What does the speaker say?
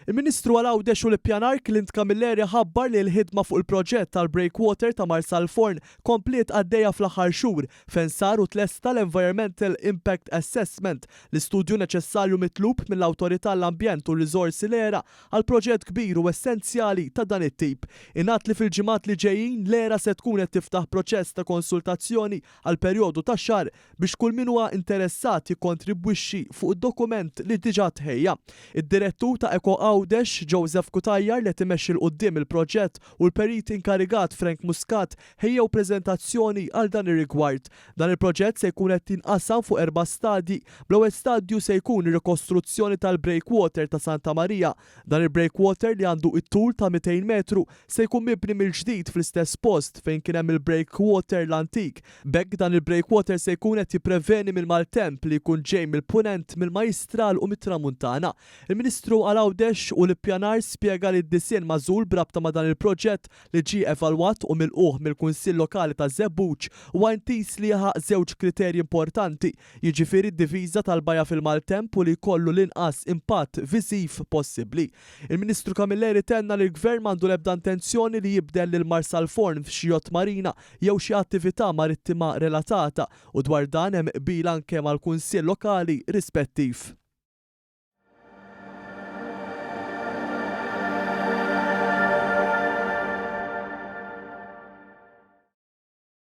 Il-Ministru għal-Għawdex u l-Ippjanar Clint Camilleri ħabbar li l-ħidma fuq il-proġett tal-Breakwater ta' Marsalforn komplet għaddejja fl-aħħar xhur fejn saru tlesta l-Environmental Impact Assessment, l-istudju neċessarju mitlub mill-Awtorità l-Ambjent u r-Riżorsi l-ERA għal proġett kbir u essenzjali ta' dan it-tip. Ingħad li fil-ġimgħat li ġejjin l-ERA se tkun qed tiftaħ proċess ta' konsultazzjoni għal perjodu ta' xahar biex kull min huwa interessat jikkontribwixxi fuq id-dokument li diġà tħejja. Id-direttur ta' Eko Għawdex Joseph Kutajjar li timexxi l qudiem il-proġett u l-perit inkarigat Frank Muscat ħejjew preżentazzjoni għal dan ir-rigward. Dan il-proġett se jkun qed jinqasam fuq 4 stadji. Bl-ewwel stadju se jkun ir-rikostruzzjoni tal-breakwater ta' Santa Maria. Dan il-breakwater li għandu it-tul ta' 200 metru se jkun mibni mill-ġdid fl-istess post fejn kien hemm il-breakwater l-antik. Bekk dan il-breakwater se jkun qed jippreveni mill-maltemp li jkun ġej mill-punent, mill-Majstral u mit-Tramuntana. Il-Ministru għal-Għawdex u l-Ippjanar spjega li d-disien mażul brabta ma' dan il-proġett li ġie evalwat u milquh mill-Kunsill Lokali ta' Żebbuġ u għantis li jaħaq żewġ kriterji importanti, jiġifieri d-diviża tal-bajja fil-maltemp u li jkollu l-inqas impatt viżiv possibbli. Il-Ministru Camilleri tenna li l-Gvern m'għandu l-ebda intenzjoni li jibdel lil Marsalforn f'xi jott marina jew xi attività marittima relatata u dwar dan hemm qbil anke mal-Kunsill Lokali rispettiv.